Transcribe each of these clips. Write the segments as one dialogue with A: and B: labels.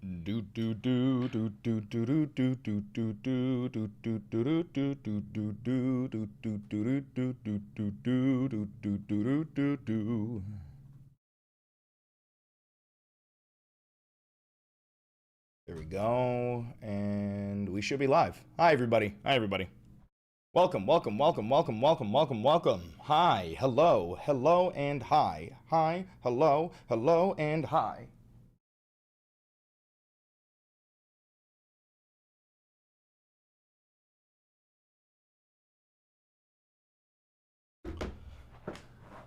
A: There we go, and we should be live. Hi, everybody. Hi, everybody. Welcome, welcome, welcome, welcome, welcome, welcome, welcome. Hi, hello, hello, and hi. Hi, hello, hello, and hi.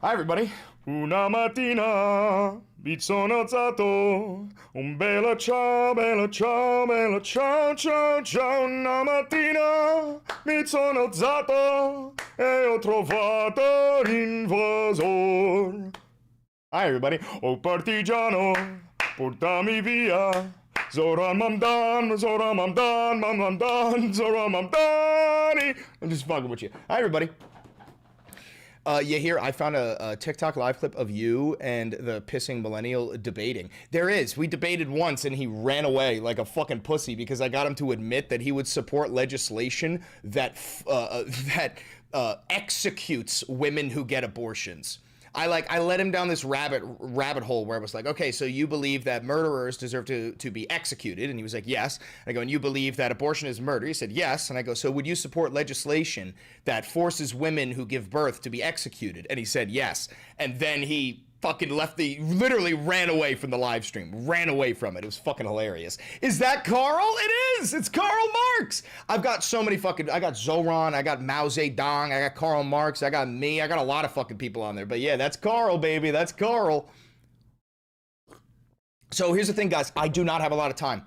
A: Hi, everybody. Una mattina mi sono alzato, un bella ciao, bella ciao, bella ciao, ciao, ciao. Una mattina mi sono alzato e ho trovato l'invasor. Hi, everybody. Oh, partigiano, portami via. Zoran Mamdan, Zoran Mamdan, Mamdan, Zoran Mamdani. I'm just fucking with you. Hi, everybody. Yeah, here, I found a TikTok live clip of you and the pissing millennial debating. There is. We debated once and he ran away like a fucking pussy because I got him to admit that he would support legislation that executes women who get abortions. I let him down this rabbit hole where I was like, okay, so you believe that murderers deserve to be executed? And he was like, yes. And I go, and you believe that abortion is murder? He said, yes. And I go, so would you support legislation that forces women who give birth to be executed? And he said, yes. And then he fucking literally ran away from the live stream, ran away from it. It was fucking hilarious. Is that Carl? It is. It's Karl Marx. I've got so many I got Zoran, I got Mao Zedong, I got Karl Marx, I got me, I got a lot of fucking people on there. But yeah, that's Carl, baby. That's Carl. So here's the thing, guys. I do not have a lot of time.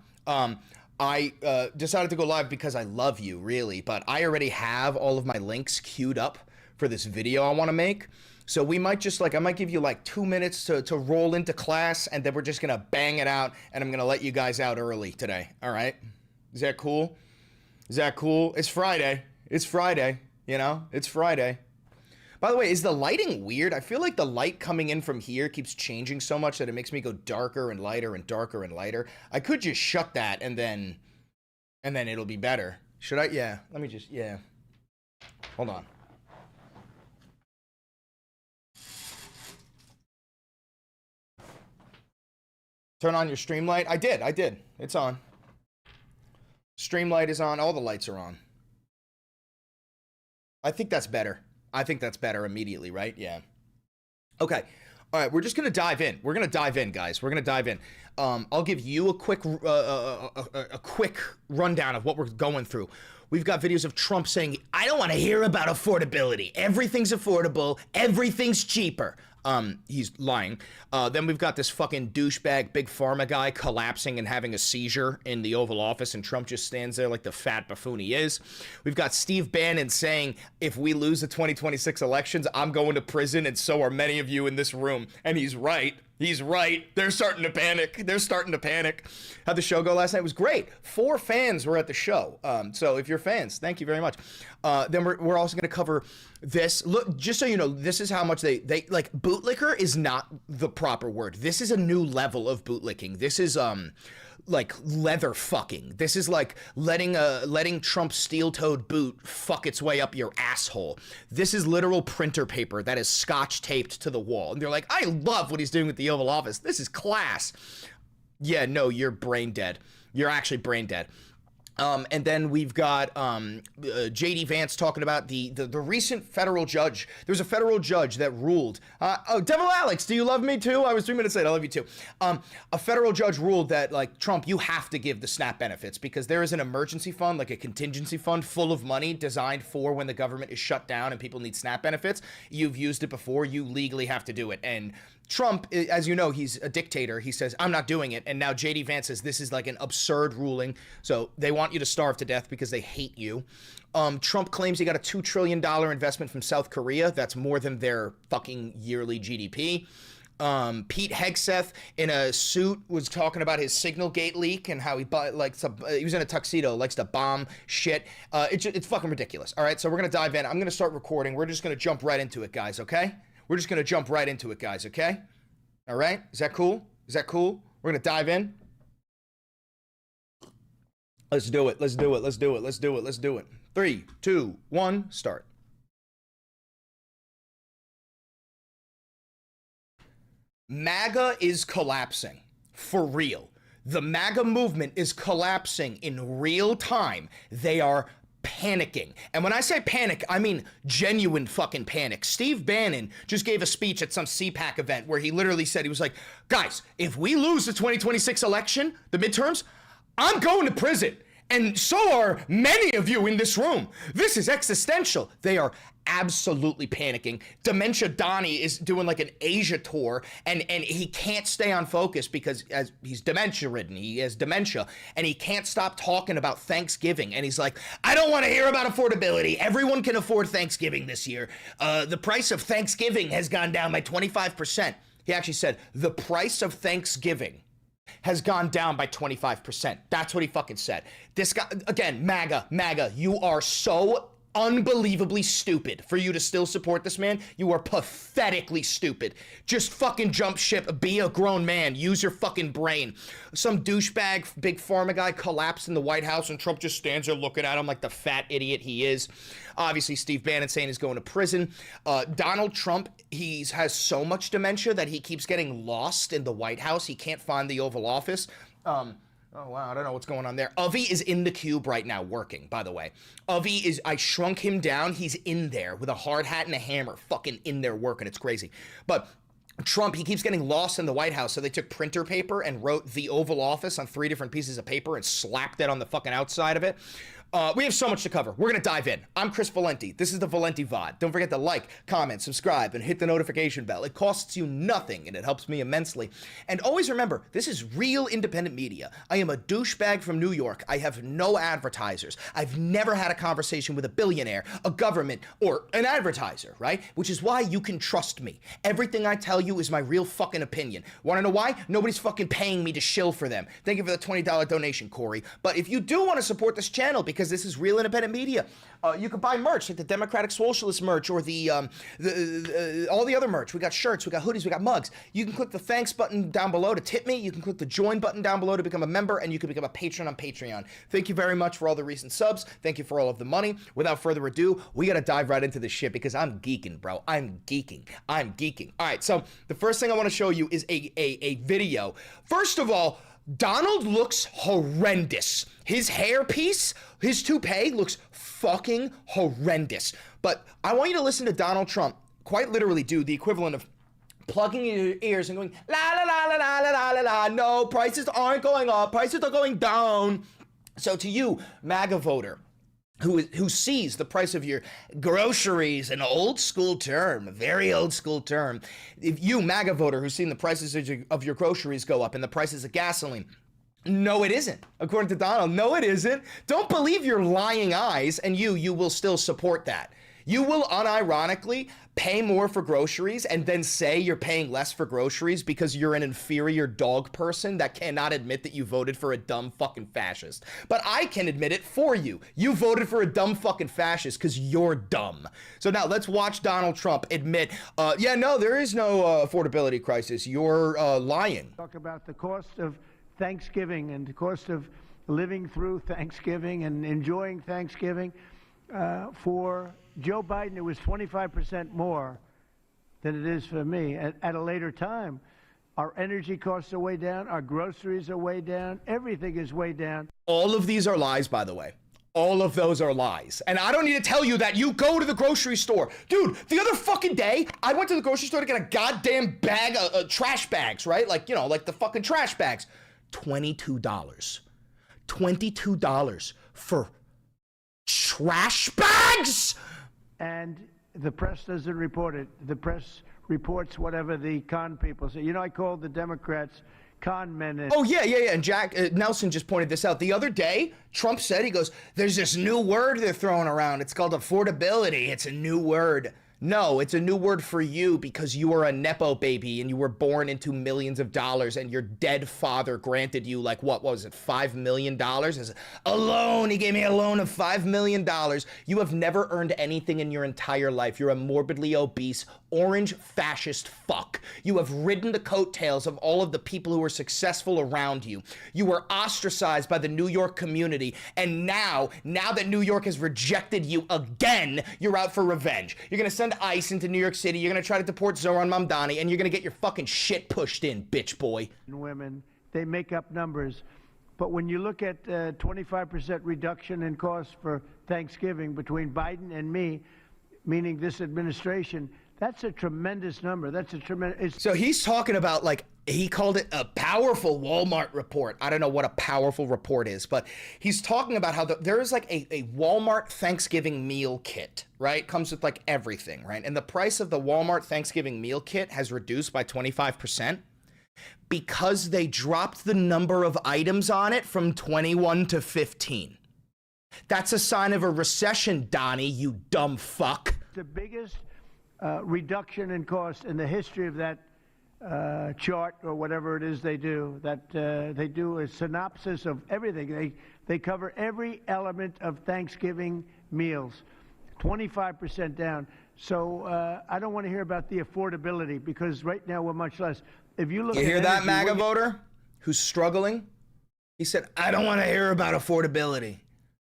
A: I decided to go live because I love you, really. But I already have all of my links queued up for this video I want to make. So we might just I might give you like 2 minutes to roll into class, and then we're just gonna bang it out, and I'm gonna let you guys out early today. All right? Is that cool? Is that cool? It's Friday. It's Friday. You know? It's Friday. By the way, is the lighting weird? I feel like the light coming in from here keeps changing so much that it makes me go darker and lighter and darker and lighter. I could just shut that and then it'll be better. Should I? Yeah. Let me just, yeah. Hold on. Turn on your stream light. I did. It's on. Stream light is on. All the lights are on. I think that's better. I think that's better immediately, right? Yeah. Okay. All right. We're just going to dive in. We're going to dive in, guys. We're going to dive in. I'll give you a quick rundown of what we're going through. We've got videos of Trump saying, I don't want to hear about affordability. Everything's affordable. Everything's cheaper. He's lying. Then we've got this fucking douchebag big pharma guy collapsing and having a seizure in the Oval Office, and Trump just stands there like the fat buffoon he is. We've got Steve Bannon saying, if we lose the 2026 elections, I'm going to prison, and so are many of you in this room. And he's right. He's right. They're starting to panic. They're starting to panic. How'd the show go last night? It was great. 4 fans were at the show. So if you're fans, thank you very much. Then we're also going to cover this. Look, just so you know, this is how much they like, bootlicker is not the proper word. This is a new level of bootlicking. This is like leather fucking. This is like letting Trump's steel-toed boot fuck its way up your asshole. This is literal printer paper that is scotch taped to the wall. And they're like, I love what he's doing with the Oval Office. This is class. Yeah, no, you're brain dead. You're actually brain dead. And then we've got J.D. Vance talking about the recent federal judge. There was a federal judge that ruled, oh, Devil Alex, do you love me too? I was 3 minutes late, I love you too. A federal judge ruled that, like, Trump, you have to give the SNAP benefits because there is an emergency fund, like a contingency fund full of money designed for when the government is shut down and people need SNAP benefits. You've used it before, you legally have to do it. And Trump, as you know, he's a dictator. He says, I'm not doing it. And now J.D. Vance says this is like an absurd ruling. So they want you to starve to death because they hate you. Trump claims he got a $2 trillion investment from South Korea. That's more than their fucking yearly GDP. Pete Hegseth in a suit was talking about his Signalgate leak and how he was in a tuxedo, likes to bomb shit. It's fucking ridiculous. All right, so we're going to dive in. I'm going to start recording. We're just going to jump right into it, guys, okay? We're just going to jump right into it, guys, okay? All right? Is that cool? Is that cool? We're going to dive in. Let's do it. Let's do it. Let's do it. Let's do it. Let's do it. 3, 2, 1, start. MAGA is collapsing. For real. The MAGA movement is collapsing in real time. They are panicking. And when I say panic, I mean genuine fucking panic. Steve Bannon just gave a speech at some CPAC event where he literally said, he was like, guys, if we lose the 2026 election, the midterms, I'm going to prison. And so are many of you in this room. This is existential. They are absolutely panicking. Dementia Donnie is doing like an Asia tour, and he can't stay on focus because as he's dementia ridden, he has dementia, and he can't stop talking about Thanksgiving. And he's like, I don't want to hear about affordability. Everyone can afford Thanksgiving this year. The price of Thanksgiving has gone down by 25%. He actually said the price of Thanksgiving has gone down by 25%. That's what he fucking said. This guy, again, MAGA, you are so unbelievably stupid for you to still support this man. You are pathetically stupid. Just fucking jump ship, be a grown man, use your fucking brain. Some douchebag big pharma guy collapsed in the White House and Trump just stands there looking at him like the fat idiot he is. Obviously, Steve Bannon saying he's going to prison. Donald Trump, he has so much dementia that he keeps getting lost in the White House. He can't find the Oval Office. Oh, wow, I don't know what's going on there. Avi is in the cube right now working, by the way. Avi is, I shrunk him down. He's in there with a hard hat and a hammer, fucking in there working. It's crazy. But Trump, he keeps getting lost in the White House, so they took printer paper and wrote the Oval Office on 3 different pieces of paper and slapped it on the fucking outside of it. We have so much to cover. We're going to dive in. I'm Chris Valenti. This is the Valenti VOD. Don't forget to like, comment, subscribe, and hit the notification bell. It costs you nothing, and it helps me immensely. And always remember, this is real independent media. I am a douchebag from New York. I have no advertisers. I've never had a conversation with a billionaire, a government, or an advertiser, right? Which is why you can trust me. Everything I tell you is my real fucking opinion. Want to know why? Nobody's fucking paying me to shill for them. Thank you for the $20 donation, Corey. But if you do want to support this channel, because this is real independent media, you can buy merch like the Democratic Socialist merch or the all the other merch. We got shirts, we got hoodies, we got mugs. You can click the thanks button down below to tip me. You can click the join button down below to become a member, and you can become a patron on Patreon. Thank you very much for all the recent subs. Thank you for all of the money. Without further ado, we got to dive right into this shit because I'm geeking, bro. I'm geeking. All right, so the first thing I want to show you is a video. First of all, Donald looks horrendous. His hairpiece, his toupee looks fucking horrendous. But I want you to listen to Donald Trump quite literally do the equivalent of plugging your ears and going, la la la la la la la la, no, prices aren't going up, prices are going down. So to you, MAGA voter, who sees the price of your groceries, an old school term, a very old school term. If you, MAGA voter, who's seen the prices of your groceries go up and the prices of gasoline, no, it isn't. According to Donald, no, it isn't. Don't believe your lying eyes, and you will still support that. You will unironically pay more for groceries and then say you're paying less for groceries because you're an inferior dog person that cannot admit that you voted for a dumb fucking fascist. But I can admit it for you. You voted for a dumb fucking fascist because you're dumb. So now let's watch Donald Trump admit, yeah, no, there is no affordability crisis. You're lying.
B: Talk about the cost of Thanksgiving and the cost of living through Thanksgiving and enjoying Thanksgiving. For Joe Biden, it was 25% more than it is for me. At a later time, our energy costs are way down. Our groceries are way down. Everything is way down.
A: All of these are lies, by the way. All of those are lies. And I don't need to tell you that. You go to the grocery store. Dude, the other fucking day, I went to the grocery store to get a goddamn bag of trash bags, right? Like, you know, like the fucking trash bags. $22. $22 for trash bags?
B: And the press doesn't report it. The press reports whatever the con people say. You know, I called the Democrats con men.
A: Oh, yeah. And Jack Nelson just pointed this out. The other day, Trump said, he goes, there's this new word they're throwing around. It's called affordability. It's a new word. No, it's a new word for you because you are a Nepo baby and you were born into millions of dollars and your dead father granted you like, what was it, $5 million? As a loan, he gave me a loan of $5 million. You have never earned anything in your entire life. You're a morbidly obese, orange fascist fuck. You have ridden the coattails of all of the people who are successful around you. You were ostracized by the New York community, and now that New York has rejected you again, you're out for revenge. You're gonna send ICE into New York City, you're gonna try to deport Zoran Mamdani, and you're gonna get your fucking shit pushed in, bitch boy.
B: Women, they make up numbers. But when you look at 25% reduction in costs for Thanksgiving between Biden and me, meaning this administration, that's a tremendous number. That's a tremendous.
A: So he's talking about, like, he called it a powerful Walmart report. I don't know what a powerful report is, but he's talking about how there is like a Walmart Thanksgiving meal kit, right? Comes with like everything, right? And the price of the Walmart Thanksgiving meal kit has reduced by 25% because they dropped the number of items on it from 21 to 15. That's a sign of a recession, Donnie, you dumb fuck.
B: The biggest reduction in cost in the history of that chart or whatever it is they do. That they do a synopsis of everything. They cover every element of Thanksgiving meals. 25% down. So I don't want to hear about the affordability because right now we're much less. If you look,
A: you
B: at
A: hear that,
B: energy,
A: MAGA voter who's struggling? He said, I don't want to hear about affordability.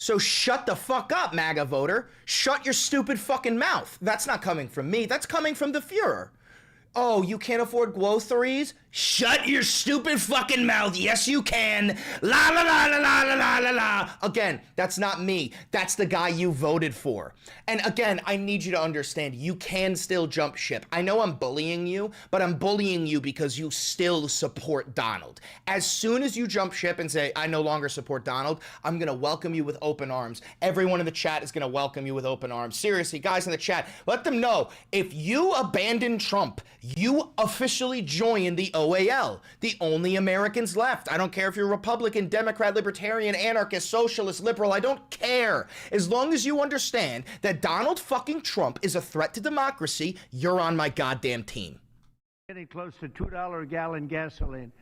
A: So shut the fuck up, MAGA voter. Shut your stupid fucking mouth. That's not coming from me. That's coming from the Fuhrer. Oh, you can't afford groceries? Shut your stupid fucking mouth. Yes, you can. La la la la la la la la la. Again, that's not me. That's the guy you voted for. And again, I need you to understand, you can still jump ship. I know I'm bullying you, but I'm bullying you because you still support Donald. As soon as you jump ship and say, I no longer support Donald, I'm going to welcome you with open arms. Everyone in the chat is going to welcome you with open arms. Seriously, guys in the chat, let them know, if you abandon Trump, you officially join the OAL, the only Americans left. I don't care if you're Republican, Democrat, Libertarian, Anarchist, Socialist, Liberal, I don't care. As long as you understand that Donald fucking Trump is a threat to democracy, you're on my goddamn team.
B: Getting close to $2 a gallon gasoline.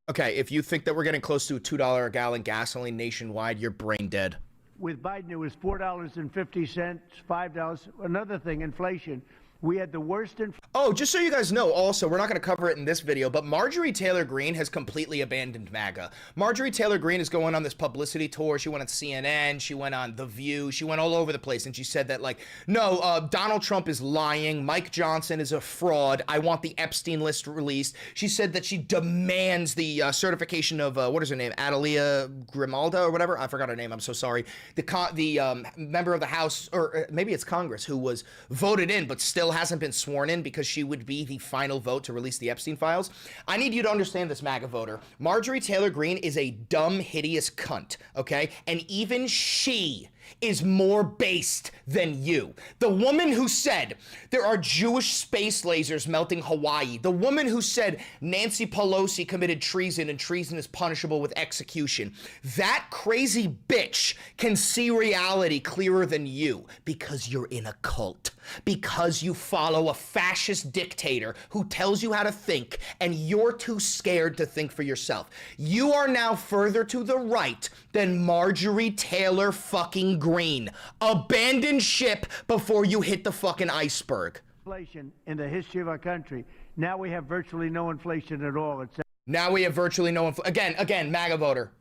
A: Okay, if you think that we're getting close to a $2 a gallon gasoline nationwide, you're brain dead.
B: With Biden, it was $4.50, $5. Another thing, inflation. We had the worst
A: Oh, just so you guys know, also, we're not going to cover it in this video, but Marjorie Taylor Greene has completely abandoned MAGA. Marjorie Taylor Greene is going on this publicity tour. She went on CNN. She went on The View. She went all over the place, and she said that, like, no, Donald Trump is lying. Mike Johnson is a fraud. I want the Epstein list released. She said that she demands the certification of, what is her name, Adelia Grimalda or whatever? I forgot her name. I'm so sorry. The member of the House, or maybe it's Congress, who was voted in but still hasn't been sworn in because she would be the final vote to release the Epstein files. I need you to understand this, MAGA voter. Marjorie Taylor Greene is a dumb, hideous cunt, okay? And even she is more based than you. The woman who said there are Jewish space lasers melting Hawaii. The woman who said Nancy Pelosi committed treason and treason is punishable with execution. That crazy bitch can see reality clearer than you because you're in a cult. Because you follow a fascist dictator who tells you how to think and you're too scared to think for yourself. You are now further to the right than Marjorie Taylor fucking Greene. Abandon ship before you hit the fucking iceberg.
B: Inflation in the history of our country. Now we have virtually no inflation at all.
A: Now we have virtually no inflation. Again, MAGA voter,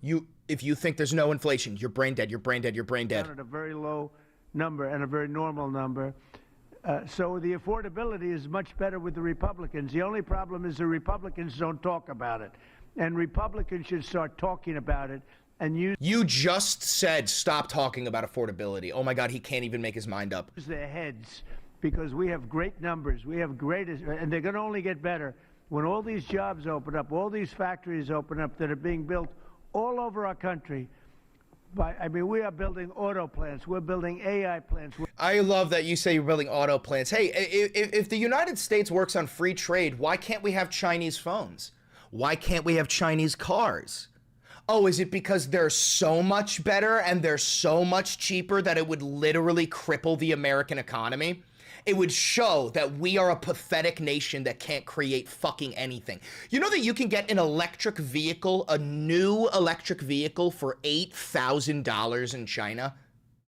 A: if you think there's no inflation, you're brain dead, you're brain dead, you're brain dead.
B: At a very low number and a very normal number. So the affordability is much better with the Republicans. The only problem is the Republicans don't talk about it. And Republicans should start talking about it. And
A: you just said stop talking about affordability. Oh my God, he can't even make his mind up.
B: Use their heads because we have great numbers. We have greatest, and they're going to only get better when all these jobs open up, all these factories open up that are being built all over our country. I mean, we are building auto plants. We're building AI plants.
A: I love that you say you're building auto plants. Hey, if the United States works on free trade, why can't we have Chinese phones? Why can't we have Chinese cars? Oh, is it because they're so much better and they're so much cheaper that it would literally cripple the American economy? It would show that we are a pathetic nation that can't create fucking anything. You know that you can get an electric vehicle, a new electric vehicle for $8,000 in China?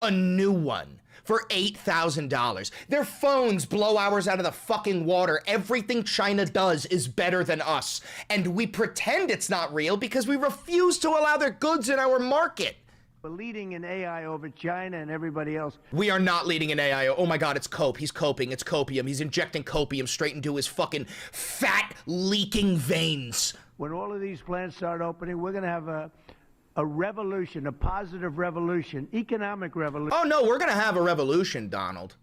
A: A new one for $8,000. Their phones blow ours out of the fucking water. Everything China does is better than us. And we pretend it's not real because we refuse to allow their goods in our market.
B: We're leading in AI over China and everybody else.
A: We are not leading in AI. Oh my God, it's cope. He's coping. It's copium. He's injecting copium straight into his fucking fat leaking veins.
B: When all of these plants start opening, we're going to have a revolution, a positive revolution, economic revolution.
A: Oh no, we're going to have a revolution, Donald.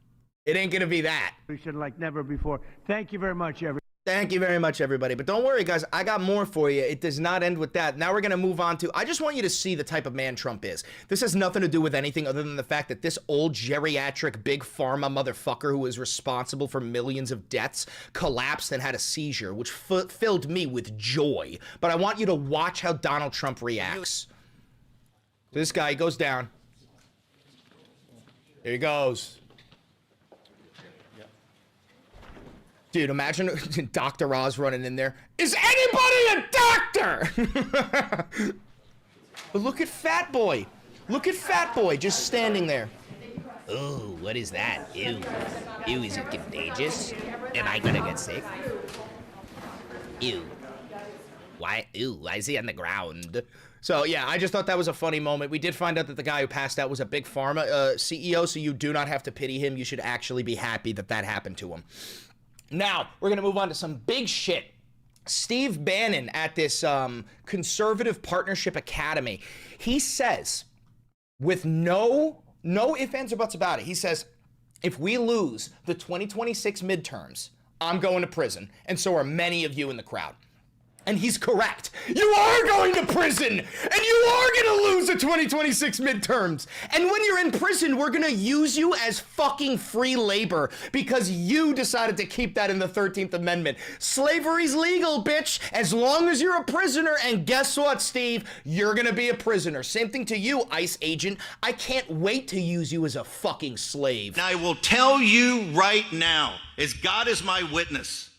A: It ain't going to be that.
B: Like never before. Thank you very much, everyone.
A: Thank you very much, everybody. But don't worry, guys. I got more for you. It does not end with that. Now we're going to move on to... I just want you to see the type of man Trump is. This has nothing to do with anything other than the fact that this old geriatric big pharma motherfucker who is responsible for millions of deaths collapsed and had a seizure, which filled me with joy. But I want you to watch how Donald Trump reacts. So this guy goes down. Here he goes. Dude, imagine Dr. Oz running in there. Is anybody a doctor? But look at Fat Boy. Look at Fat Boy just standing there. Ooh, what is that? Ew. Ew, is it contagious? Am I gonna get sick? Ew. Why? Ew, why is he on the ground? So, yeah, I just thought that was a funny moment. We did find out that the guy who passed out was a big pharma CEO, so you do not have to pity him. You should actually be happy that that happened to him. Now, we're going to move on to some big shit. Steve Bannon at this Conservative Partnership Academy, he says, with no ifs, ands, or buts about it, he says, if we lose the 2026 midterms, I'm going to prison, and so are many of you in the crowd. And he's correct. You are going to prison, and you are going to lose the 2026 midterms. And when you're in prison, we're going to use you as fucking free labor because you decided to keep that in the 13th Amendment. Slavery's legal, bitch, as long as you're a prisoner. And guess what, Steve? You're going to be a prisoner. Same thing to you, ICE agent. I can't wait to use you as a fucking slave.
C: And I will tell you right now, as God is my witness,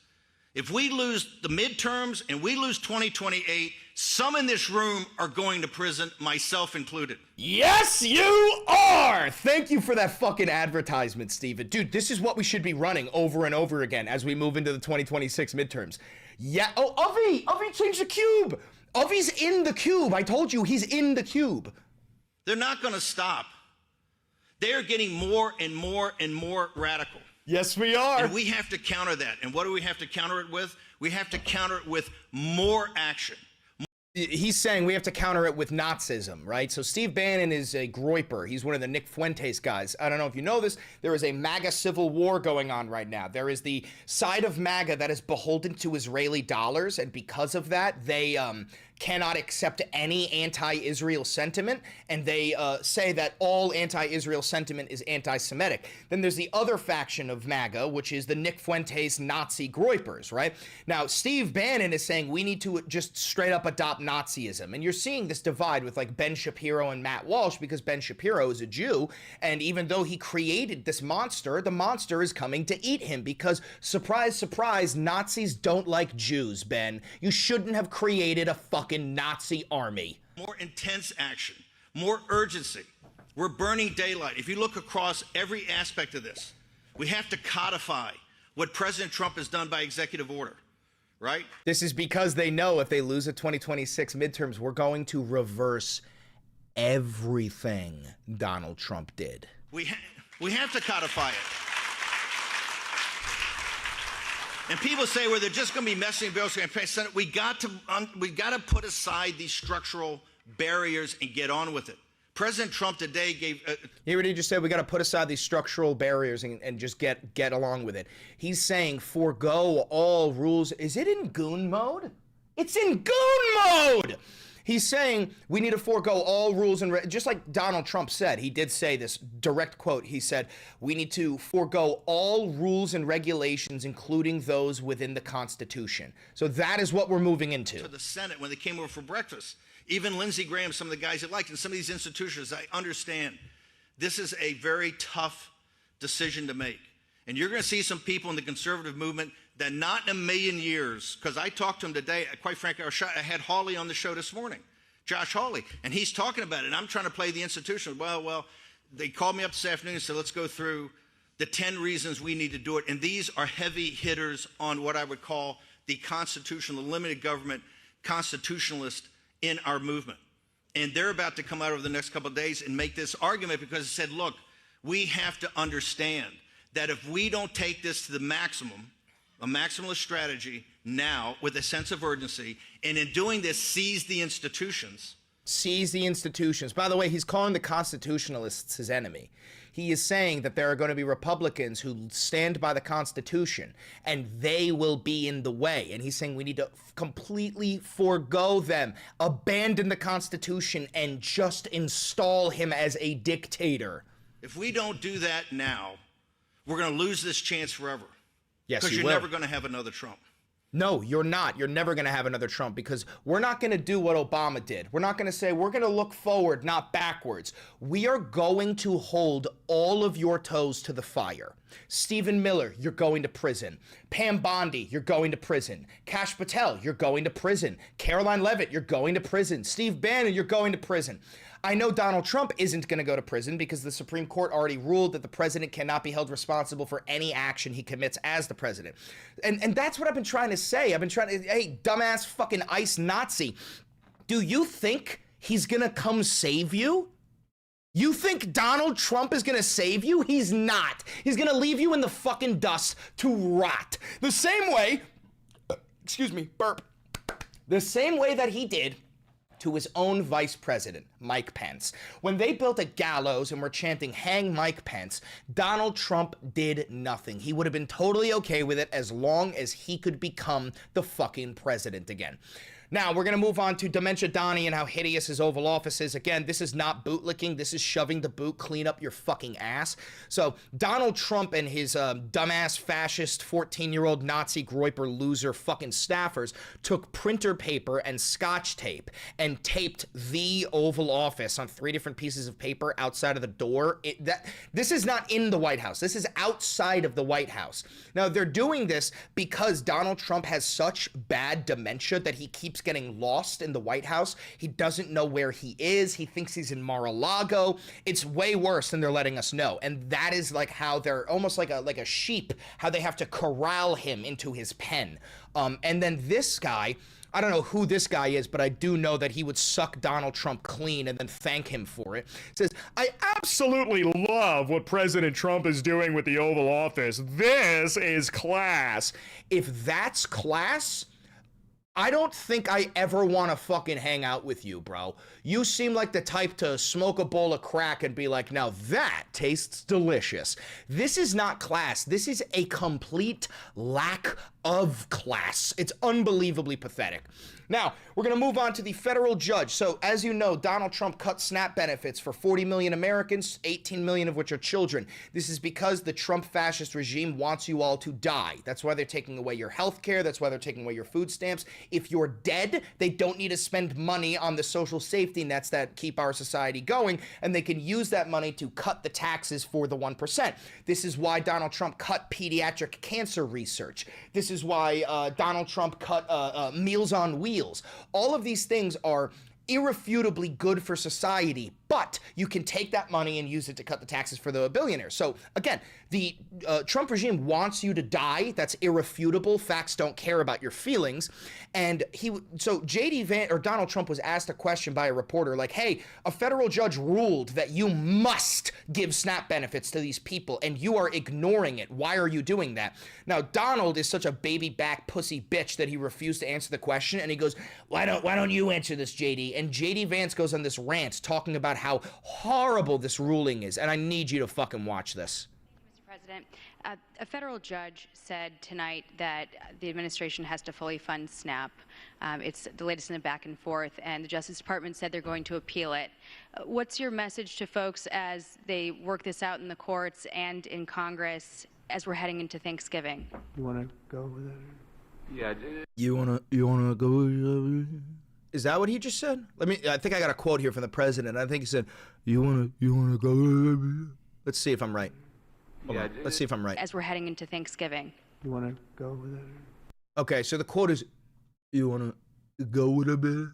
C: if we lose the midterms and we lose 2028, some in this room are going to prison, myself included.
A: Yes, you are! Thank you for that fucking advertisement, Steven. Dude, this is what we should be running over and over again as we move into the 2026 midterms. Yeah, oh, Avi changed the cube! Avi's in the cube. I told you, he's in the cube.
C: They're not going to stop. They are getting more and more and more radical.
A: Yes, we are.
C: And we have to counter that. And what do we have to counter it with? We have to counter it with more action.
A: He's saying we have to counter it with Nazism, right? So Steve Bannon is a groyper. He's one of the Nick Fuentes guys. I don't know if you know this. There is a MAGA civil war going on right now. There is the side of MAGA that is beholden to Israeli dollars, and because of that, they cannot accept any anti-Israel sentiment, and they say that all anti-Israel sentiment is anti-Semitic. Then there's the other faction of MAGA, which is the Nick Fuentes Nazi groypers, right? Now, Steve Bannon is saying we need to just straight up adopt Nazism, and you're seeing this divide with like Ben Shapiro and Matt Walsh because Ben Shapiro is a Jew, and even though he created this monster, the monster is coming to eat him because, surprise, surprise, Nazis don't like Jews, Ben. You shouldn't have created a fucking Nazi army.
C: More intense action, more urgency. We're burning daylight. If you look across every aspect of this, we have to codify what President Trump has done by executive order, right?
A: This is because they know if they lose the 2026 midterms, we're going to reverse everything Donald Trump did.
C: We have to codify it. And people say, well, they're just going to be messing bills. Senate, we got to put aside these structural barriers and get on with it. President Trump today gave.
A: He already just said we got to put aside these structural barriers and just get along with it. He's saying forego all rules. Is it in goon mode? It's in goon mode. He's saying we need to forego all rules and just like Donald Trump said, he did say this direct quote. He said, we need to forego all rules and regulations, including those within the Constitution. So that is what we're moving into.
C: To the Senate when they came over for breakfast, even Lindsey Graham, some of the guys that liked, and some of these institutions, I understand this is a very tough decision to make. And you're going to see some people in the conservative movement that not in a million years, because I talked to him today, quite frankly, I had Hawley on the show this morning, Josh Hawley, and he's talking about it, and I'm trying to play the institutional. Well, they called me up this afternoon and said, let's go through the 10 reasons we need to do it. And these are heavy hitters on what I would call the constitutional, the limited government constitutionalist in our movement. And they're about to come out over the next couple of days and make this argument because it said, look, we have to understand that if we don't take this to the maximum, a maximalist strategy now with a sense of urgency, and in doing this, seize the institutions.
A: Seize the institutions. By the way, he's calling the constitutionalists his enemy. He is saying that there are going to be Republicans who stand by the Constitution, and they will be in the way. And he's saying we need to completely forego them, abandon the Constitution, and just install him as a dictator.
C: If we don't do that now, we're going to lose this chance forever.
A: Yes,
C: because you're never going to have another Trump.
A: No, you're not. You're never going to have another Trump because we're not going to do what Obama did. We're not going to say we're going to look forward, not backwards. We are going to hold all of your toes to the fire. Stephen Miller, you're going to prison. Pam Bondi, you're going to prison. Kash Patel, you're going to prison. Caroline Leavitt, you're going to prison. Steve Bannon, you're going to prison. I know Donald Trump isn't going to go to prison because the Supreme Court already ruled that the president cannot be held responsible for any action he commits as the president. And that's what I've been trying to say. I've been trying to, hey, dumbass fucking ICE Nazi, do you think he's going to come save you? You think Donald Trump is going to save you? He's not. He's going to leave you in the fucking dust to rot. The same way, excuse me, burp, the same way that he did to his own vice president, Mike Pence. When they built a gallows and were chanting, hang Mike Pence, Donald Trump did nothing. He would have been totally okay with it as long as he could become the fucking president again. Now, we're going to move on to Dementia Donnie and how hideous his Oval Office is. Again, this is not bootlicking. This is shoving the boot clean up your fucking ass. So, Donald Trump and his dumbass fascist 14-year-old Nazi groiper loser fucking staffers took printer paper and scotch tape and taped the Oval Office on 3 different pieces of paper outside of the door. This is not in the White House. This is outside of the White House. Now, they're doing this because Donald Trump has such bad dementia that he keeps getting lost in the White House. He doesn't know where he is. He thinks he's in Mar-a-Lago. It's way worse than they're letting us know. And that is like how they're almost like a sheep, how they have to corral him into his pen. And then this guy, I don't know who this guy is, but I do know that he would suck Donald Trump clean and then thank him for it. Says, I absolutely love what President Trump is doing with the Oval Office. This is class. If that's class, I don't think I ever want to fucking hang out with you, bro. You seem like the type to smoke a bowl of crack and be like, now that tastes delicious. This is not class. This is a complete lack of class. It's unbelievably pathetic. Now, we're going to move on to the federal judge. So, as you know, Donald Trump cut SNAP benefits for 40 million Americans, 18 million of which are children. This is because the Trump fascist regime wants you all to die. That's why they're taking away your health care. That's why they're taking away your food stamps. If you're dead, they don't need to spend money on the social safety nets that keep our society going, and they can use that money to cut the taxes for the 1%. This is why Donald Trump cut pediatric cancer research. This is why Donald Trump cut Meals on Wheels. All of these things are irrefutably good for society, but you can take that money and use it to cut the taxes for the billionaires. So again, the Trump regime wants you to die. That's irrefutable. Facts don't care about your feelings. And so Donald Trump was asked a question by a reporter like, hey, a federal judge ruled that you must give SNAP benefits to these people and you are ignoring it. Why are you doing that? Now, Donald is such a baby back pussy bitch that he refused to answer the question. And he goes, why don't you answer this, JD? And JD Vance goes on this rant talking about how horrible this ruling is. And I need you to fucking watch this.
D: President, a federal judge said tonight that the administration has to fully fund SNAP. It's the latest in the back and forth, and the Justice Department said they're going to appeal it. What's your message to folks as they work this out in the courts and in Congress as we're heading into Thanksgiving?
B: You want to go with it?
E: Yeah.
A: You wanna go? Is that what he just said? I think I got a quote here from the president. I think he said, you wanna go? Let's see if I'm right. Hold on. Let's see if I'm right.
D: as we're heading into Thanksgiving.
B: You want to go with it?
A: Okay, so the quote is, "You want to go with a bit?"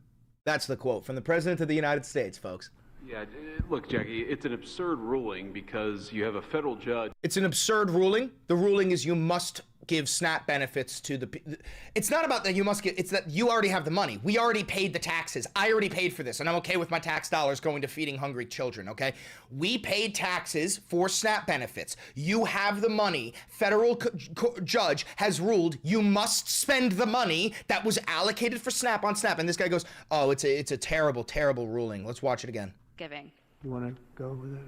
A: That's the quote from the President of the United States, folks.
E: Yeah, look, Jackie, it's an absurd ruling because you have a federal judge.
A: It's an absurd ruling. The ruling is you must give SNAP benefits to the. It's not about that you must get. It's that you already have the money. We already paid the taxes. I already paid for this, and I'm okay with my tax dollars going to feeding hungry children. Okay, we paid taxes for SNAP benefits. You have the money. Federal judge has ruled you must spend the money that was allocated for SNAP on SNAP. And this guy goes, "Oh, it's a terrible, terrible ruling." Let's watch it again.
D: Giving.
B: You want to go with it?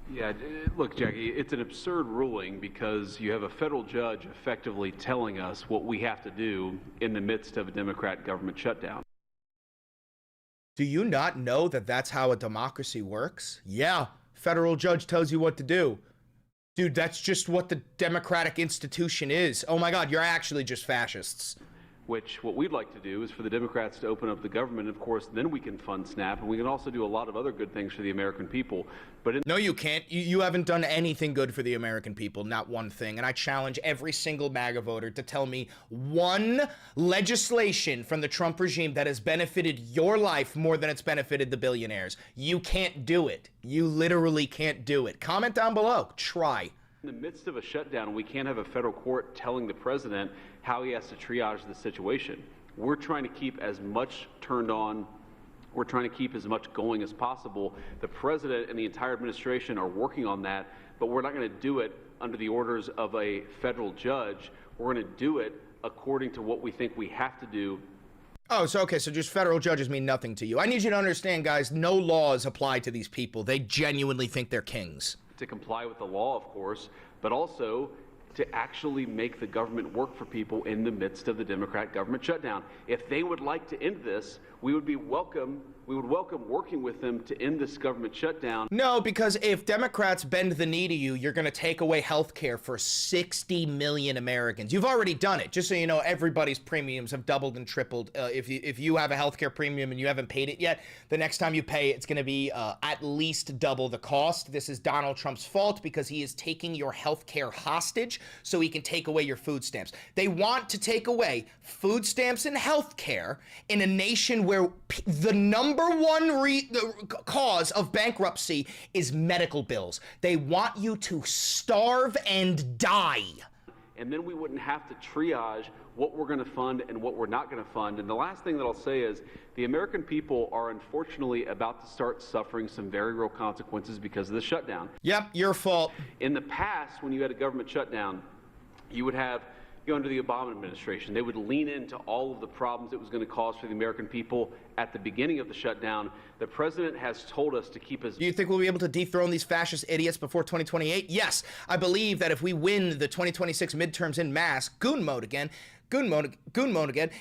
E: Yeah, look, Jackie, it's an absurd ruling because you have a federal judge effectively telling us what we have to do in the midst of a Democrat government shutdown.
A: Do you not know that that's how a democracy works? Yeah, federal judge tells you what to do. Dude, that's just what the democratic institution is. Oh my God, you're actually just fascists.
E: Which what we'd like to do is for the Democrats to open up the government. Of course, then we can fund SNAP, and we can also do a lot of other good things for the American people. But
A: no, you can't. You haven't done anything good for the American people, not one thing. And I challenge every single MAGA voter to tell me one legislation from the Trump regime that has benefited your life more than it's benefited the billionaires. You can't do it. You literally can't do it. Comment down below. Try.
E: In the midst of a shutdown, we can't have a federal court telling the president how he has to triage the situation. We're trying to keep as much turned on. We're trying to keep as much going as possible. The president and the entire administration are working on that, but we're not going to do it under the orders of a federal judge. We're going to do it according to what we think we have to do.
A: Oh, so okay, so just federal judges mean nothing to you. I need you to understand, guys, no laws apply to these people. They genuinely think they're kings.
E: To comply with the law, of course, but also to actually make the government work for people in the midst of the Democrat government shutdown. If they would like to end this, we would welcome working with them to end this government shutdown.
A: No, because if Democrats bend the knee to you, you're going to take away health care for 60 million Americans. You've already done it. Just so you know, everybody's premiums have doubled and tripled. If you have a health care premium and you haven't paid it yet, the next time you pay, it's going to be at least double the cost. This is Donald Trump's fault because he is taking your health care hostage so he can take away your food stamps. They want to take away food stamps and health care in a nation where the number one cause of bankruptcy is medical bills. They want you to starve and die.
E: And then we wouldn't have to triage what we're going to fund and what we're not going to fund. And the last thing that I'll say is the American people are unfortunately about to start suffering some very real consequences because of the shutdown.
A: Yep, your fault.
E: In the past, when you had a government shutdown, you would have, under the Obama administration, they would lean into all of the problems it was going to cause for the American people at the beginning of the shutdown. The president has told us to keep his...
A: Do you think we'll be able to dethrone these fascist idiots before 2028? Yes. I believe that if we win the 2026 midterms in mass, goon mode again,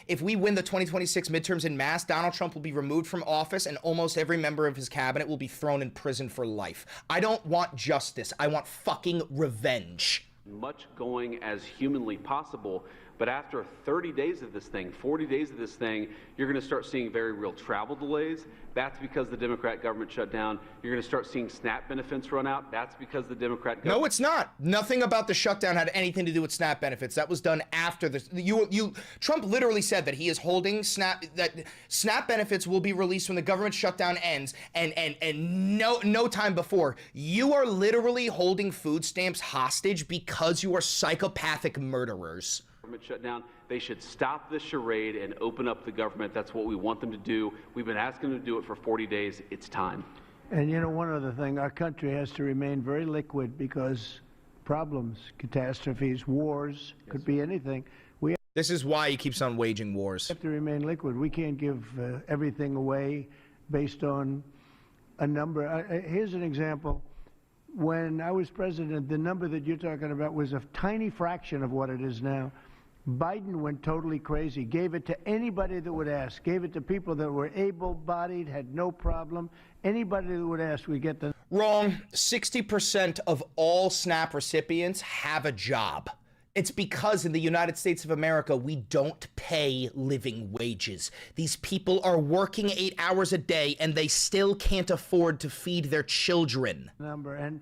A: if we win the 2026 midterms in mass, Donald Trump will be removed from office and almost every member of his cabinet will be thrown in prison for life. I don't want justice. I want fucking revenge.
E: Much going as humanly possible, but after 30 days of this thing, 40 days of this thing, you're going to start seeing very real travel delays. That's because the Democrat government shut down. You're going to start seeing SNAP benefits run out. That's because the Democrat government...
A: No, it's not. Nothing about the shutdown had anything to do with SNAP benefits. That was done after this. Trump literally said that he is holding that SNAP benefits will be released when the government shutdown ends, and no time before. You are literally holding food stamps hostage because you are psychopathic murderers.
E: Shutdown. They should stop this charade and open up the government. That's what we want them to do. We've been asking them to do it for 40 days. It's time.
B: And one other thing, our country has to remain very liquid because problems, catastrophes, wars, could be anything.
A: This is why he keeps on waging wars.
B: We have to remain liquid. We can't give everything away based on a number. Here's an example. When I was president, the number that you're talking about was a tiny fraction of what it is now. Biden went totally crazy, gave it to anybody that would ask, gave it to people that were able-bodied, had no problem. Anybody that would ask, we get the...
A: Wrong. 60% of all SNAP recipients have a job. It's because in the United States of America, we don't pay living wages. These people are working 8 hours a day and they still can't afford to feed their children.
B: And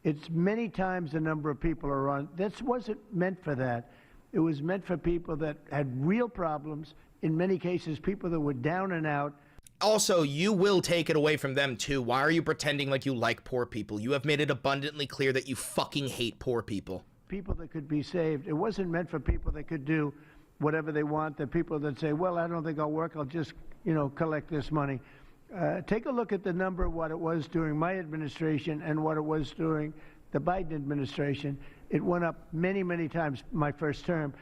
B: It's many times the number of people are on. This wasn't meant for that. It was meant for people that had real problems, in many cases, people that were down and out.
A: Also, you will take it away from them too. Why are you pretending like you like poor people? You have made it abundantly clear that you fucking hate poor people.
B: People that could be saved. It wasn't meant for people that could do whatever they want. The people that say, well, I don't think I'll work, I'll just, collect this money. Take a look at the number of what it was during my administration and what it was during the Biden administration. It went up many, many times my first term.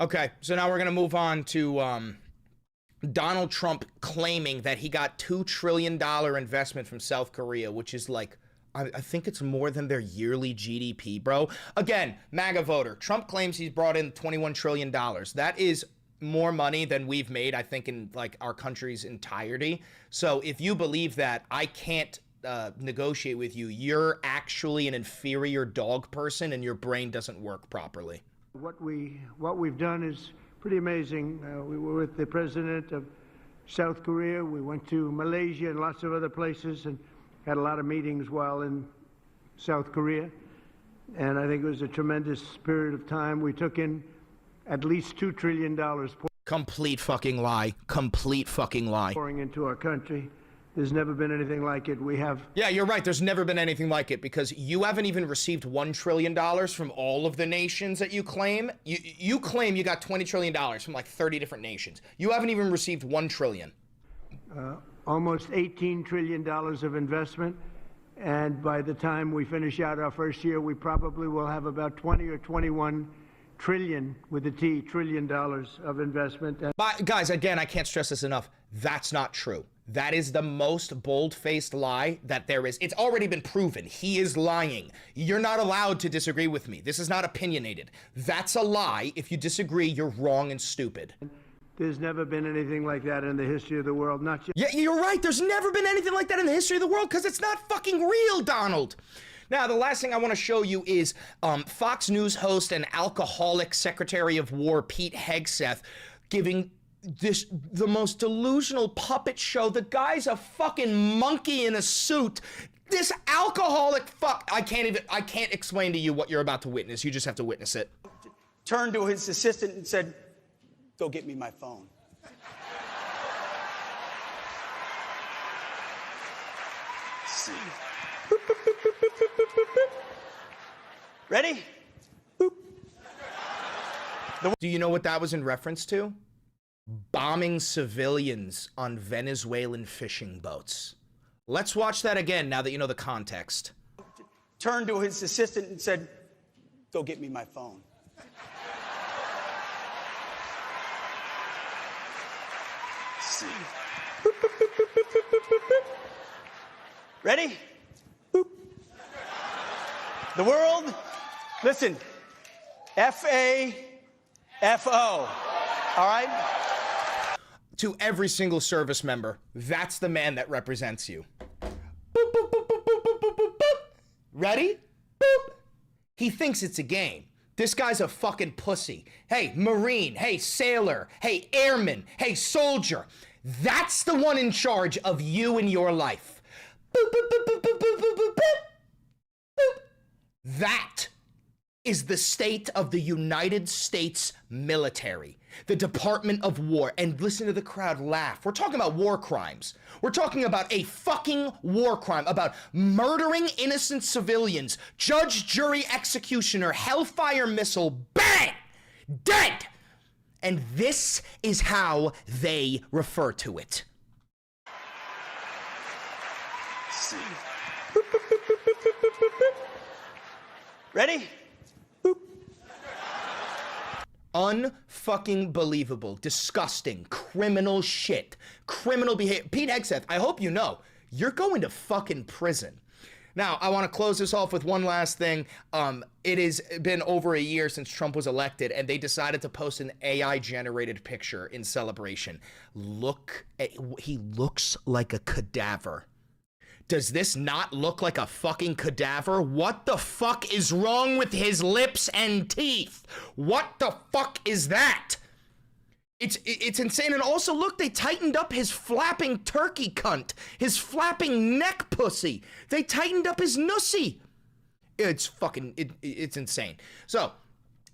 A: Okay, so now we're going to move on to Donald Trump claiming that he got $2 trillion investment from South Korea, which is like, I think it's more than their yearly GDP, bro. Again, MAGA voter. Trump claims he's brought in $21 trillion. That is more money than we've made, I think, in like our country's entirety. So if you believe that, I can't negotiate with you. You're actually an inferior dog person and your brain doesn't work properly.
B: What we've done is pretty amazing. We were with the president of South Korea. We went to Malaysia and lots of other places and had a lot of meetings while in South Korea. And I think it was a tremendous period of time. We took in at least $2 trillion
A: Complete fucking lie. Complete fucking lie.
B: pouring into our country. There's never been anything like it. We have...
A: Yeah, you're right. There's never been anything like it because you haven't even received $1 trillion from all of the nations that you claim. You claim you got $20 trillion from like 30 different nations. You haven't even received $1 trillion.
B: Almost $18 trillion of investment. And by the time we finish out our first year, we probably will have about 20 or 21 trillion, with a T, trillion dollars of investment.
A: But guys, again, I can't stress this enough. That's not true. That is the most bold-faced lie that there is. It's already been proven. He is lying. You're not allowed to disagree with me. This is not opinionated. That's a lie. If you disagree, you're wrong and stupid.
B: There's never been anything like that in the history of the world. Not just...
A: Yeah, you're right. There's never been anything like that in the history of the world because it's not fucking real, Donald. Now, the last thing I want to show you is Fox News host and alcoholic Secretary of War Pete Hegseth giving the most delusional puppet show. The guy's a fucking monkey in a suit. This alcoholic fuck. I can't explain to you what you're about to witness. You just have to witness it.
F: Turned to his assistant and said, "Go get me my phone." See. Boop, boop, boop, boop, boop, boop, boop, boop. Ready? Boop.
A: Do you know what that was in reference to? Bombing civilians on Venezuelan fishing boats. Let's watch that again now that you know the context.
F: Turned to his assistant and said, "Go get me my phone." See. Boop, boop, boop, boop, boop, boop, boop, boop. Ready? Boop. The world, listen, F-A-F-O, all right?
A: To every single service member, that's the man that represents you. Boop, boop, boop, boop, boop, boop, boop, boop, boop. Ready? Boop. He thinks it's a game. This guy's a fucking pussy. Hey, Marine. Hey, sailor. Hey, airman. Hey, soldier. That's the one in charge of you and your life. Boop, boop, boop, boop, boop, boop, boop, boop, boop. Boop. That is the state of the United States military, the Department of War. And listen to the crowd laugh. We're talking about war crimes. We're talking about a fucking war crime, about murdering innocent civilians, judge, jury, executioner, hellfire missile, bang, dead. And this is how they refer to it.
F: See. Boop, boop, boop, boop, boop, boop, boop, boop. Ready? Boop.
A: Unfucking believable, disgusting, criminal shit, criminal behavior. Pete Hegseth, I hope you know, you're going to fucking prison. Now, I want to close this off with one last thing. It has been over a year since Trump was elected, and they decided to post an AI-generated picture in celebration. He looks like a cadaver. Does this not look like a fucking cadaver? What the fuck is wrong with his lips and teeth? What the fuck is that? It's insane. And also, look, they tightened up his flapping turkey cunt. His flapping neck pussy. They tightened up his nussy. It's fucking, it's insane. So,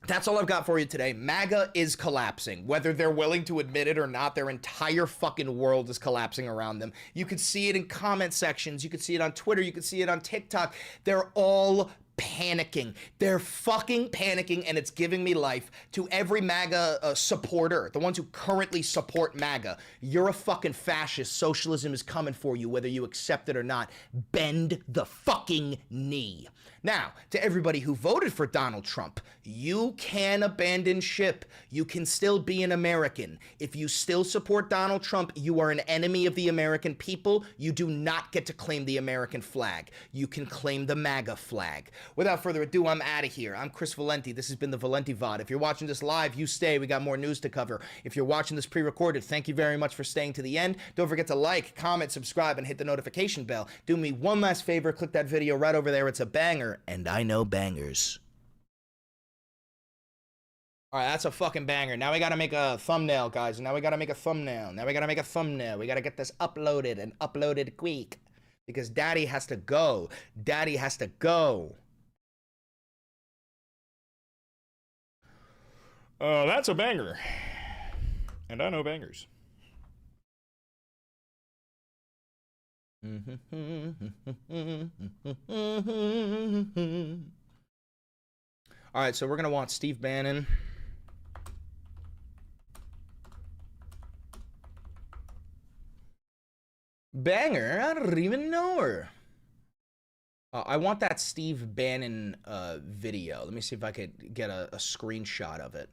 A: that's all I've got for you today. MAGA is collapsing. Whether they're willing to admit it or not, their entire fucking world is collapsing around them. You could see it in comment sections. You could see it on Twitter. You could see it on TikTok. They're all panicking. They're fucking panicking, and it's giving me life. To every MAGA supporter, the ones who currently support MAGA, you're a fucking fascist. Socialism is coming for you, whether you accept it or not. Bend the fucking knee. Now, to everybody who voted for Donald Trump, you can abandon ship. You can still be an American. If you still support Donald Trump, you are an enemy of the American people. You do not get to claim the American flag. You can claim the MAGA flag. Without further ado, I'm out of here. I'm Chris Valenti. This has been the Valenti VOD. If you're watching this live, you stay. We got more news to cover. If you're watching this pre-recorded, thank you very much for staying to the end. Don't forget to like, comment, subscribe, and hit the notification bell. Do me one last favor. Click that video right over there. It's a banger. And I know bangers. All right, that's a fucking banger. Now we gotta make a thumbnail, guys. Now we gotta make a thumbnail. We gotta get this uploaded and uploaded quick. Because daddy has to go. Daddy has to go. That's a banger. And I know bangers. All right, so we're gonna want Steve Bannon. Banger? I don't even know her. I want that Steve Bannon video. Let me see if I could get a screenshot of it.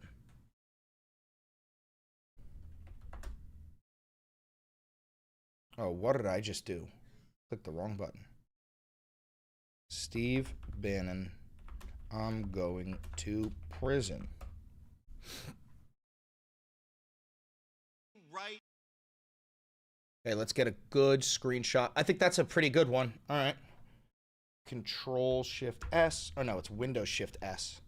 A: Oh, what did I just do? Click the wrong button. Steve Bannon, I'm going to prison.
C: Right.
A: Okay, let's get a good screenshot. I think that's a pretty good one. All right. Control Shift S. Oh no, it's Windows Shift S.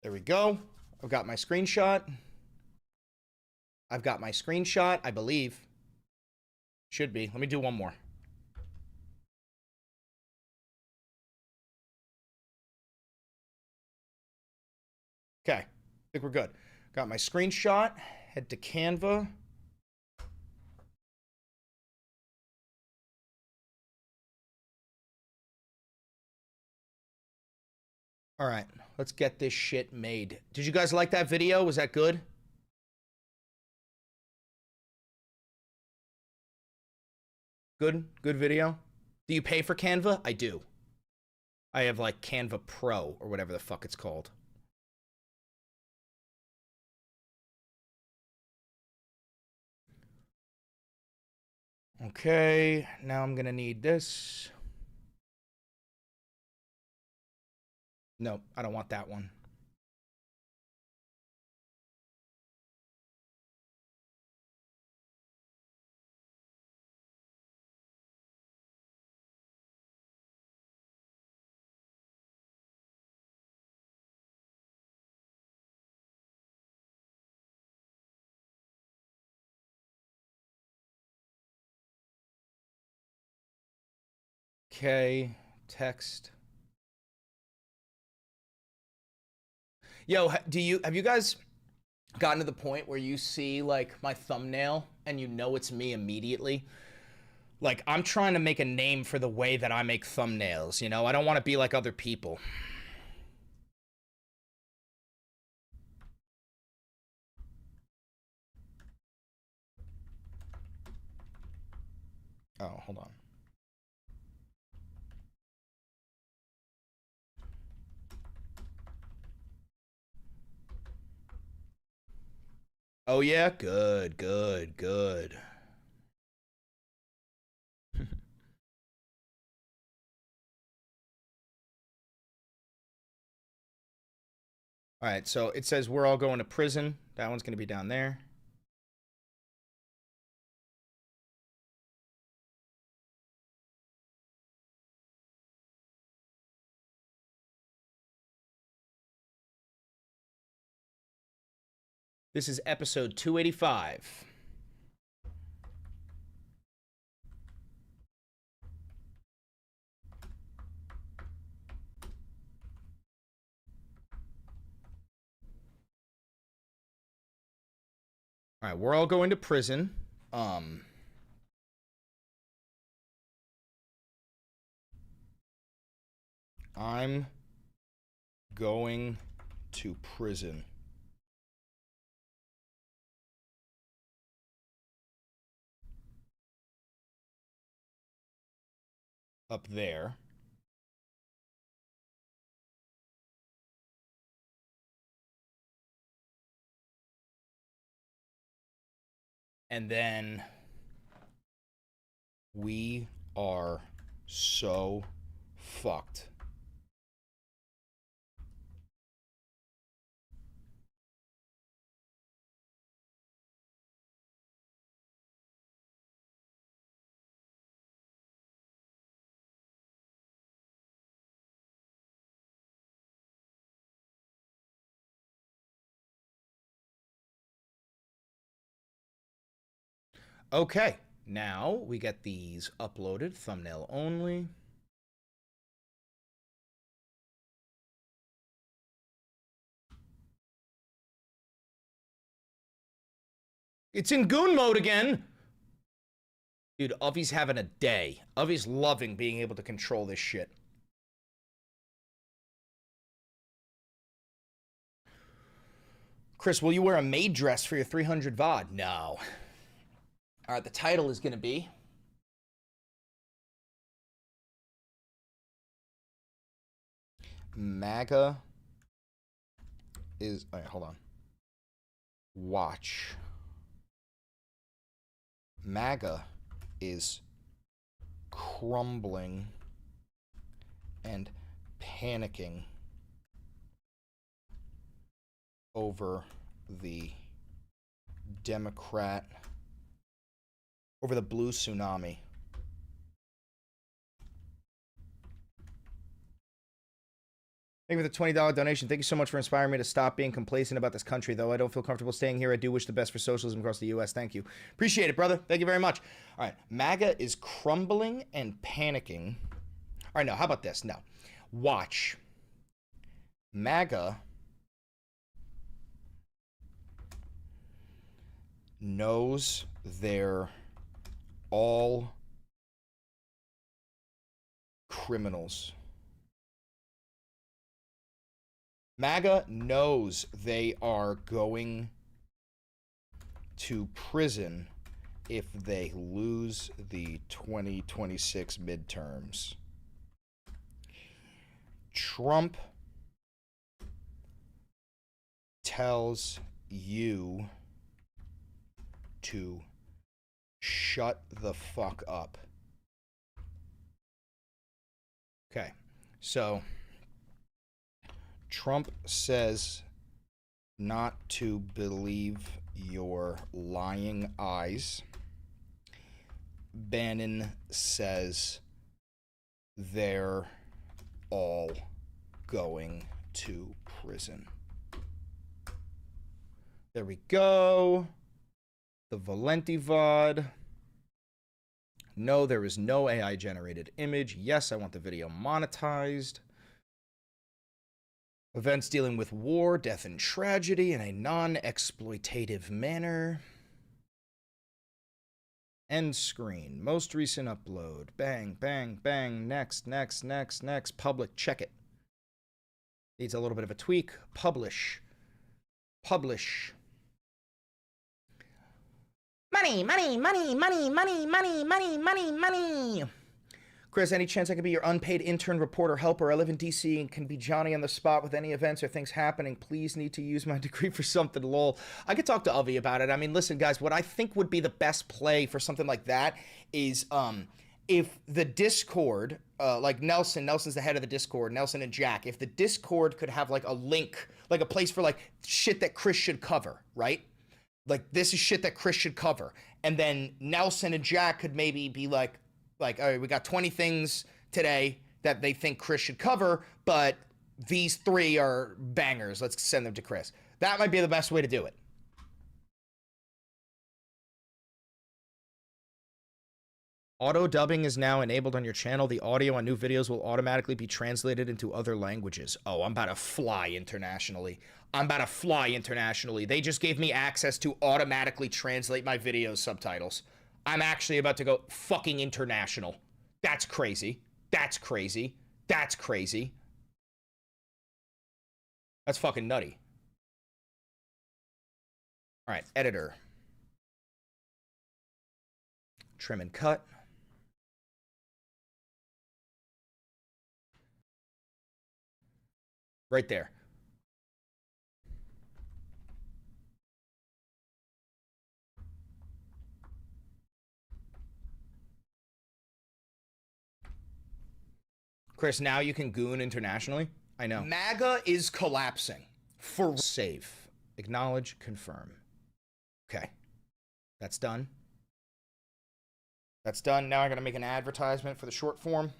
A: There we go. I've got my screenshot. I believe. Should be. Let me do one more. Okay. I think we're good. Got my screenshot. Head to Canva. All right, let's get this shit made. Did you guys like that video? Was that good? Good video. Do you pay for Canva? I do. I have like Canva Pro or whatever the fuck it's called. Okay, now I'm gonna need this. No, I don't want that one. Okay, text. Yo, have you guys gotten to the point where you see like my thumbnail and you know it's me immediately? Like, I'm trying to make a name for the way that I make thumbnails, you know? I don't want to be like other people. Oh, hold on. Oh yeah? Good. All right, so it says we're all going to prison. That one's going to be down there. This is episode 285. All right, we're all going to prison. I'm going to prison. Up there. And then we are so fucked. Okay, now we get these uploaded, thumbnail only. It's in goon mode again. Dude, Uvy's having a day. Uvy's loving being able to control this shit. Chris, will you wear a maid dress for your 300 VOD? No. All right, the title is going to be Maga is... All right, hold on. Watch. Maga is crumbling and panicking over the Democrat... over the blue tsunami. Thank you for the $20 donation. Thank you so much for inspiring me to stop being complacent about this country, though I don't feel comfortable staying here. I do wish the best for socialism across the U.S. Thank you. Appreciate it, brother. Thank you very much. All right. MAGA is crumbling and panicking. All right, no. How about this? No. Watch. MAGA knows they're all criminals. MAGA knows they are going to prison if they lose the 2026 midterms. Trump tells you to shut the fuck up. Okay, so Trump says not to believe your lying eyes. Bannon says they're all going to prison. There we go. The Valenti VOD. No, there is no AI generated image. Yes, I want the video monetized. Events dealing with war, death, and tragedy in a non-exploitative manner. End screen. Most recent upload. Bang, bang, bang. Next, next, next, next. Public. Check it. Needs a little bit of a tweak. Publish. Publish. Money, money, money, money, money, money, money, money, money. Chris, any chance I could be your unpaid intern, reporter, helper? I live in DC and can be Johnny on the spot with any events or things happening. Please need to use my degree for something, lol. I could talk to Avi about it. I mean, listen, guys, what I think would be the best play for something like that is if the Discord, like Nelson's the head of the Discord, Nelson and Jack, if the Discord could have like a link, like a place for like shit that Chris should cover, right? Like, this is shit that Chris should cover. And then Nelson and Jack could maybe be like, all right, we got 20 things today that they think Chris should cover, but these 3 are bangers. Let's send them to Chris. That might be the best way to do it. Auto dubbing is now enabled on your channel. The audio on new videos will automatically be translated into other languages. Oh, I'm about to fly internationally. I'm about to fly internationally. They just gave me access to automatically translate my video subtitles. I'm actually about to go fucking international. That's crazy. That's crazy. That's crazy. That's fucking nutty. All right, editor. Trim and cut. Right there. Chris, now you can goon internationally? I know. MAGA is collapsing. For save. Acknowledge, confirm. Okay. That's done. That's done. Now I gotta make an advertisement for the short form.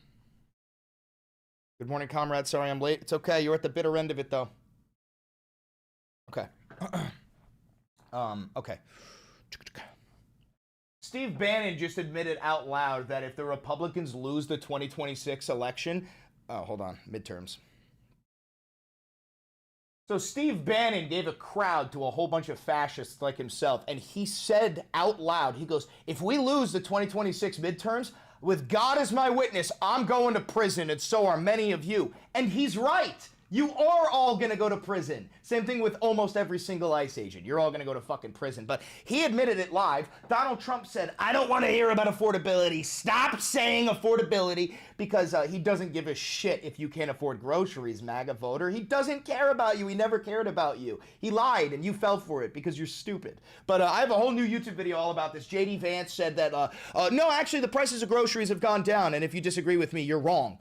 A: Good morning, comrade. Sorry I'm late. It's okay. You're at the bitter end of it, though. Okay. Okay. Steve Bannon just admitted out loud that if the Republicans lose the 2026 election... Oh, hold on. Midterms. So Steve Bannon gave a crowd to a whole bunch of fascists like himself, and he said out loud, he goes, if we lose the 2026 midterms, with God as my witness, I'm going to prison, and so are many of you. And he's right. You are all going to go to prison. Same thing with almost every single ICE agent. You're all going to go to fucking prison. But he admitted it live. Donald Trump said, I don't want to hear about affordability. Stop saying affordability, because he doesn't give a shit if you can't afford groceries, MAGA voter. He doesn't care about you. He never cared about you. He lied, and you fell for it because you're stupid. But I have a whole new YouTube video all about this. JD Vance said that, no, actually, the prices of groceries have gone down, and if you disagree with me, you're wrong.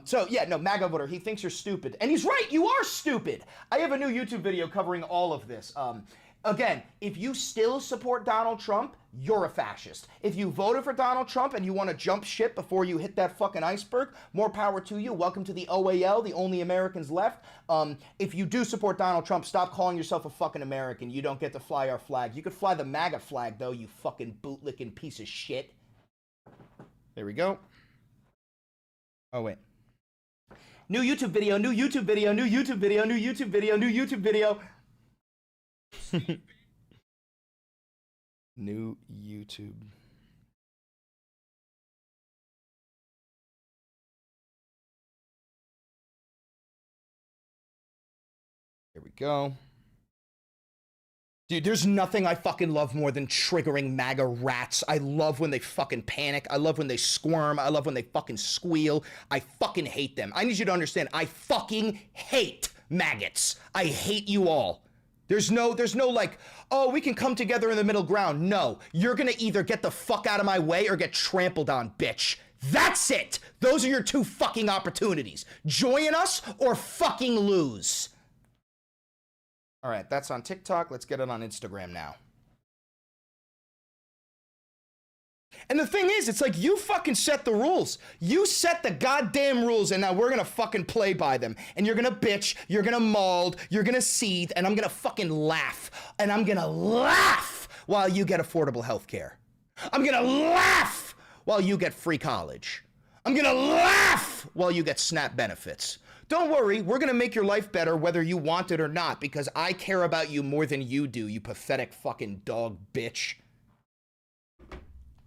A: So, yeah, no, MAGA voter, he thinks you're stupid. And he's right, you are stupid. I have a new YouTube video covering all of this. Again, if you still support Donald Trump, you're a fascist. If you voted for Donald Trump and you want to jump ship before you hit that fucking iceberg, more power to you. Welcome to the OAL, the only Americans left. If you do support Donald Trump, stop calling yourself a fucking American. You don't get to fly our flag. You could fly the MAGA flag, though, you fucking bootlicking piece of shit. There we go. Oh, wait. New YouTube video, new YouTube video, new YouTube video, new YouTube video, new YouTube video. New YouTube. There we go. Dude, there's nothing I fucking love more than triggering MAGA rats. I love when they fucking panic. I love when they squirm. I love when they fucking squeal. I fucking hate them. I need you to understand, I fucking hate maggots. I hate you all. There's no like, oh, we can come together in the middle ground. No, you're gonna either get the fuck out of my way or get trampled on, bitch. That's it. Those are your two fucking opportunities. Join us or fucking lose. All right, that's on TikTok. Let's get it on Instagram now. And the thing is, it's like you fucking set the rules. You set the goddamn rules, and now we're gonna fucking play by them. And you're gonna bitch, you're gonna maul, you're gonna seethe, and I'm gonna fucking laugh. And I'm gonna laugh while you get affordable health care. I'm gonna laugh while you get free college. I'm gonna laugh while you get SNAP benefits. Don't worry, we're gonna make your life better whether you want it or not, because I care about you more than you do, you pathetic fucking dog bitch.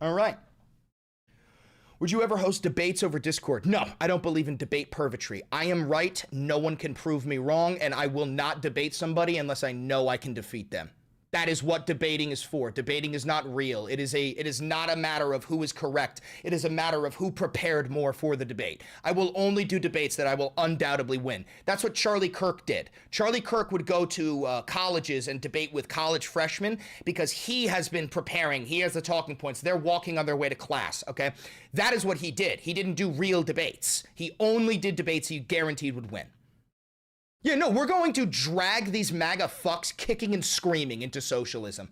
A: All right. Would you ever host debates over Discord? No, I don't believe in debate purgatory. I am right, no one can prove me wrong, and I will not debate somebody unless I know I can defeat them. That is what debating is for. Debating is not real. It is not a matter of who is correct. It is a matter of who prepared more for the debate. I will only do debates that I will undoubtedly win. That's what Charlie Kirk did. Charlie Kirk would go to colleges and debate with college freshmen because he has been preparing. He has the talking points. They're walking on their way to class, okay? That is what he did. He didn't do real debates. He only did debates he guaranteed would win. Yeah, no, we're going to drag these MAGA fucks kicking and screaming into socialism.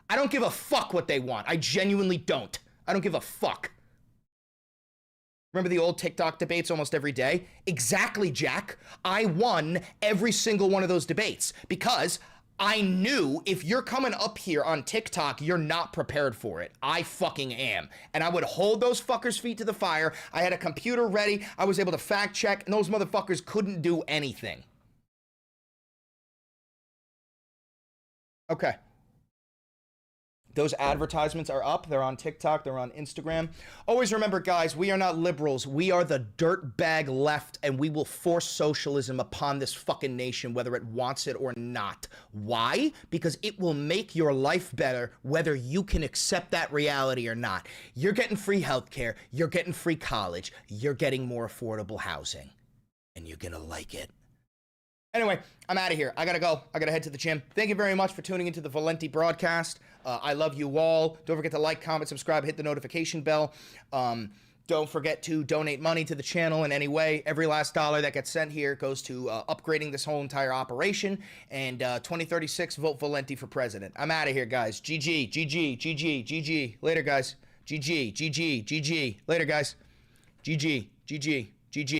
A: I don't give a fuck what they want. I genuinely don't. I don't give a fuck. Remember the old TikTok debates almost every day? Exactly, Jack. I won every single one of those debates because I knew if you're coming up here on TikTok, you're not prepared for it. I fucking am. And I would hold those fuckers' feet to the fire. I had a computer ready. I was able to fact check, and those motherfuckers couldn't do anything. Okay. Those advertisements are up. They're on TikTok. They're on Instagram. Always remember, guys, we are not liberals. We are the dirtbag left, and we will force socialism upon this fucking nation, whether it wants it or not. Why? Because it will make your life better, whether you can accept that reality or not. You're getting free healthcare. You're getting free college. You're getting more affordable housing. And you're gonna like it. Anyway, I'm out of here. I gotta go. I gotta head to the gym. Thank you very much for tuning into the Valenti broadcast. I love you all. Don't forget to like, comment, subscribe, hit the notification bell. Don't forget to donate money to the channel in any way. Every last dollar that gets sent here goes to upgrading this whole entire operation. And 2036, vote Valenti for president. I'm out of here, guys. GG, GG, GG, GG. Later, guys. GG, GG, GG. Later, guys. GG, GG, GG.